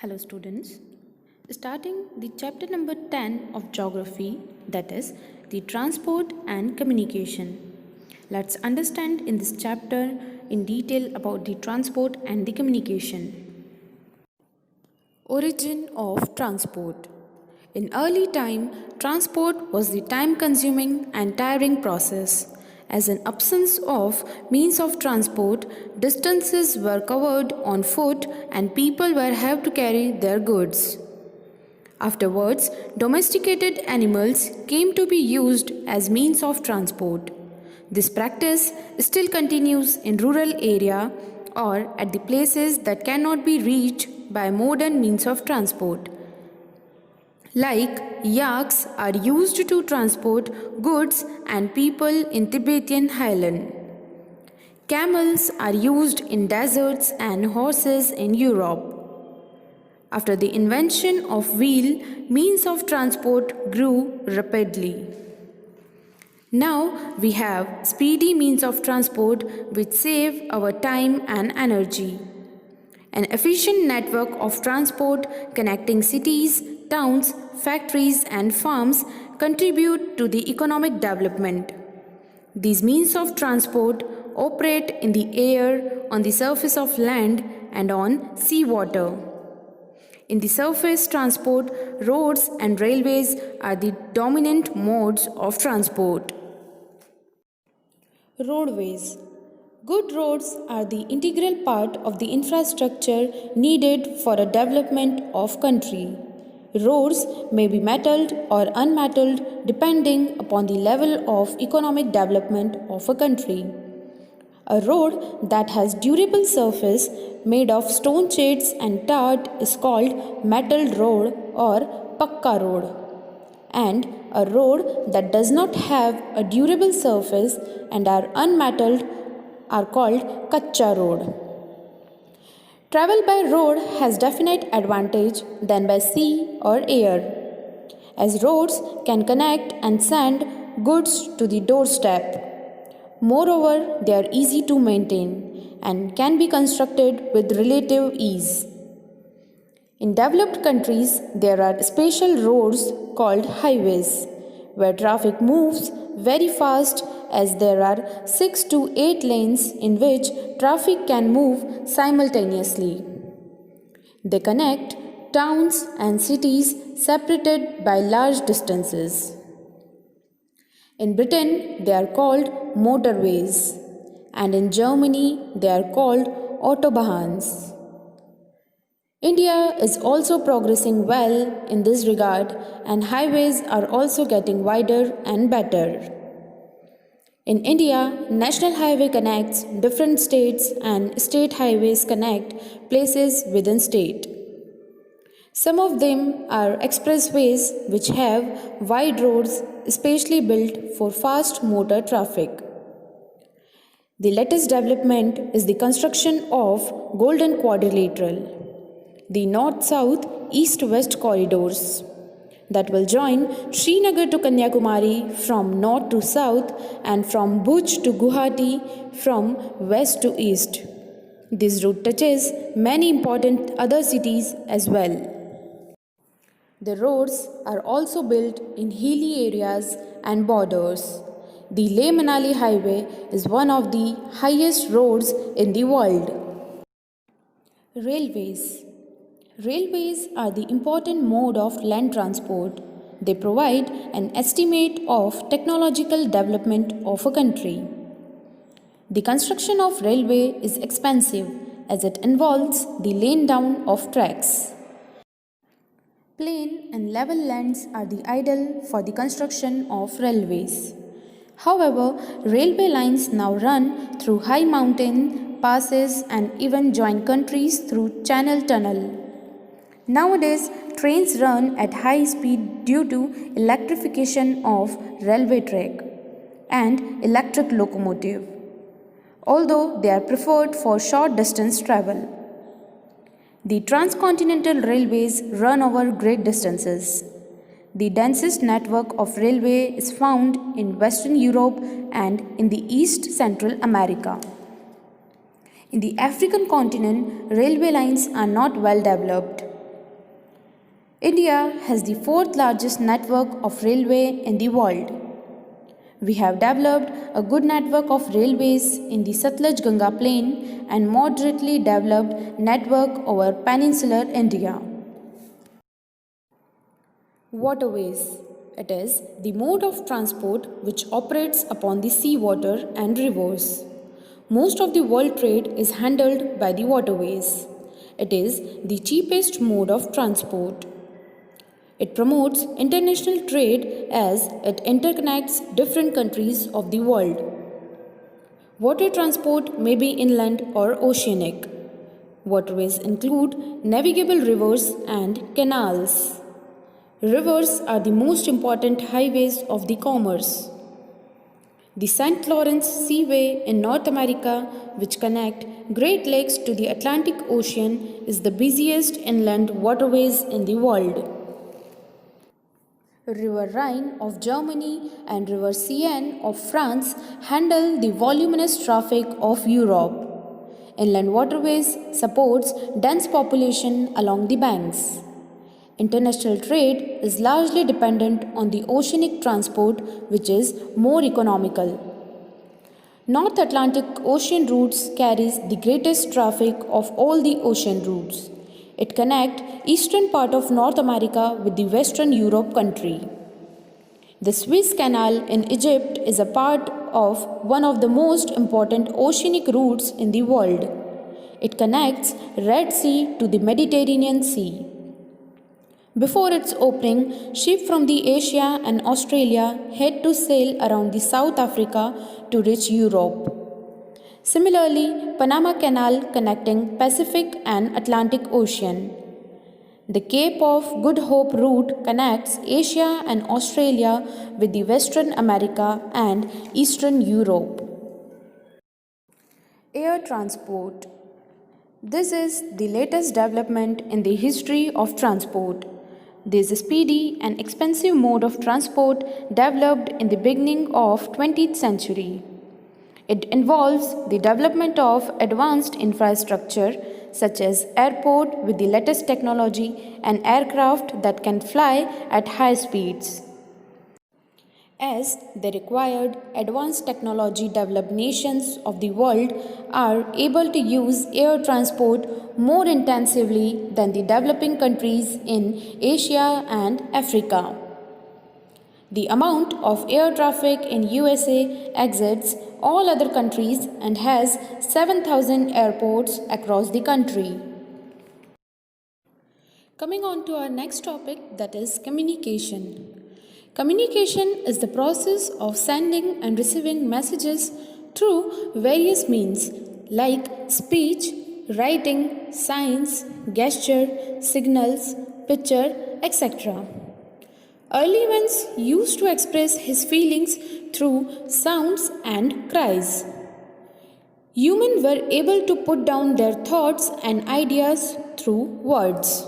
Hello students, starting the chapter number 10 of geography, that is the transport and communication. Let's understand in this chapter in detail about the transport and the communication. Origin of transport. In early time, transport was the time-consuming and tiring process. As an absence of means of transport, distances were covered on foot and people were have to carry their goods. Afterwards, domesticated animals came to be used as means of transport. This practice still continues in rural area or at the places that cannot be reached by modern means of transport. Like yaks are used to transport goods and people in Tibetan highland. Camels are used in deserts and horses in Europe. After the invention of wheel, means of transport grew rapidly. Now we have speedy means of transport which save our time and energy. An efficient network of transport connecting cities, towns, factories and farms contribute to the economic development. These means of transport operate in the air, on the surface of land and on seawater. In the surface transport, roads and railways are the dominant modes of transport. Roadways. Good roads are the integral part of the infrastructure needed for a development of country. Roads may be metalled or unmetalled depending upon the level of economic development of a country. A road that has durable surface made of stone shades and tar is called metal road or pakka road. And a road that does not have a durable surface and are unmetalled are called kacha road. Travel by road has definite advantage than by sea or air, as roads can connect and send goods to the doorstep. Moreover, they are easy to maintain and can be constructed with relative ease. In developed countries, there are special roads called highways, where traffic moves very fast as there are 6 to 8 lanes in which traffic can move simultaneously. They connect towns and cities separated by large distances. In Britain, they are called motorways, and in Germany, they are called autobahns. India is also progressing well in this regard, and highways are also getting wider and better. In India, National Highway connects different states and state highways connect places within state. Some of them are expressways which have wide roads especially built for fast motor traffic. The latest development is the construction of Golden Quadrilateral, the north-south, east-west corridors that will join Srinagar to Kanyakumari from north to south and from Bhuj to Guwahati from west to east. This route touches many important other cities as well. The roads are also built in hilly areas and borders. The Leh Manali Highway is one of the highest roads in the world. Railways. Railways are the important mode of land transport. They provide an estimate of technological development of a country. The construction of railway is expensive as it involves the laying down of tracks. Plain and level lands are the ideal for the construction of railways. However, railway lines now run through high mountain passes and even join countries through Channel Tunnel. Nowadays, trains run at high speed due to electrification of railway track and electric locomotive, although they are preferred for short distance travel. The transcontinental railways run over great distances. The densest network of railway is found in Western Europe and in the East Central America. In the African continent, railway lines are not well developed. India has the fourth largest network of railway in the world. We have developed a good network of railways in the Satluj Ganga plain and moderately developed network over peninsular India. Waterways. It is the mode of transport which operates upon the sea water and rivers. Most of the world trade is handled by the waterways. It is the cheapest mode of transport. It promotes international trade as it interconnects different countries of the world. Water transport may be inland or oceanic. Waterways include navigable rivers and canals. Rivers are the most important highways of the commerce. The St. Lawrence Seaway in North America, which connect Great Lakes to the Atlantic Ocean, is the busiest inland waterways in the world. River Rhine of Germany and River Seine of France handle the voluminous traffic of Europe. Inland waterways supports dense population along the banks. International trade is largely dependent on the oceanic transport, which is more economical. North Atlantic Ocean routes carries the greatest traffic of all the ocean routes. It connects eastern part of North America with the Western Europe country. The Suez Canal in Egypt is a part of one of the most important oceanic routes in the world. It connects Red Sea to the Mediterranean Sea. Before its opening, ships from the Asia and Australia had to sail around the South Africa to reach Europe. Similarly, Panama Canal connecting Pacific and Atlantic Ocean. The Cape of Good Hope route connects Asia and Australia with the Western America and Eastern Europe. Air transport. This is the latest development in the history of transport. This is a speedy and expensive mode of transport developed in the beginning of 20th century. It involves the development of advanced infrastructure such as airport with the latest technology and aircraft that can fly at high speeds. As the required advanced technology developed nations of the world are able to use air transport more intensively than the developing countries in Asia and Africa. The amount of air traffic in USA exceeds all other countries and has 7,000 airports across the country. Coming on to our next topic, that is communication. Communication is the process of sending and receiving messages through various means like speech, writing, signs, gesture, signals, picture, etc. Early ones used to express his feelings through sounds and cries. Humans were able to put down their thoughts and ideas through words.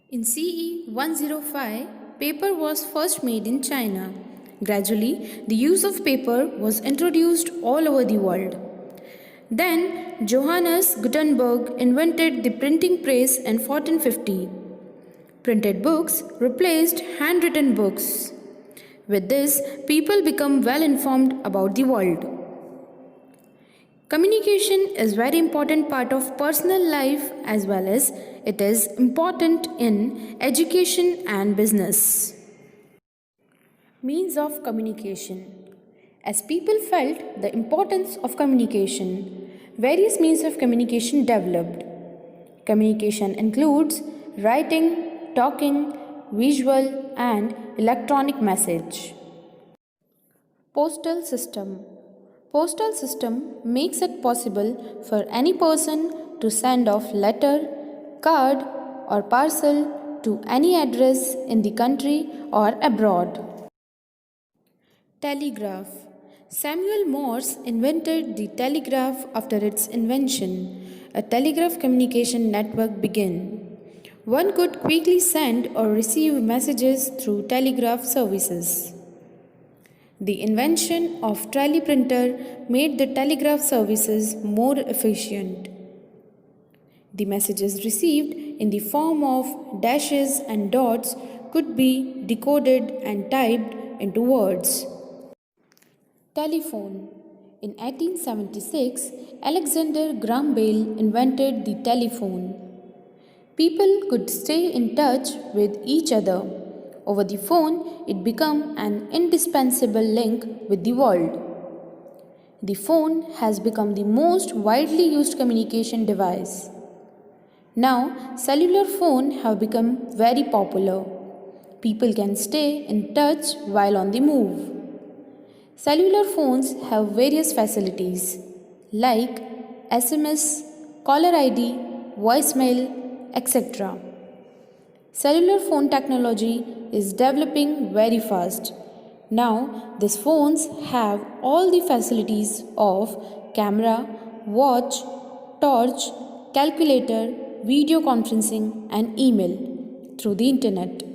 In CE 105, paper was first made in China. Gradually, the use of paper was introduced all over the world. Then, Johannes Gutenberg invented the printing press in 1450. Printed books replaced handwritten books. With this, people become well informed about the world. Communication is very important part of personal life as well as it is important in education and business. Means of communication. As people felt the importance of communication, various means of communication developed. Communication includes writing, talking, visual and electronic message. Postal system. Postal system makes it possible for any person to send off letter, card or parcel to any address in the country or abroad. Telegraph. Samuel Morse invented the telegraph after its invention. A telegraph communication network began. One could quickly send or receive messages through telegraph services. The invention of trolley printer made the telegraph services more efficient. The messages received in the form of dashes and dots could be decoded and typed into words. Telephone. In 1876, Alexander Graham Bell invented the telephone. People could stay in touch with each other. Over the phone, it became an indispensable link with the world. The phone has become the most widely used communication device. Now, cellular phones have become very popular. People can stay in touch while on the move. Cellular phones have various facilities like SMS, caller ID, voicemail, etc. Cellular phone technology is developing very fast. Now, these phones have all the facilities of camera, watch, torch, calculator, video conferencing, and email through the internet.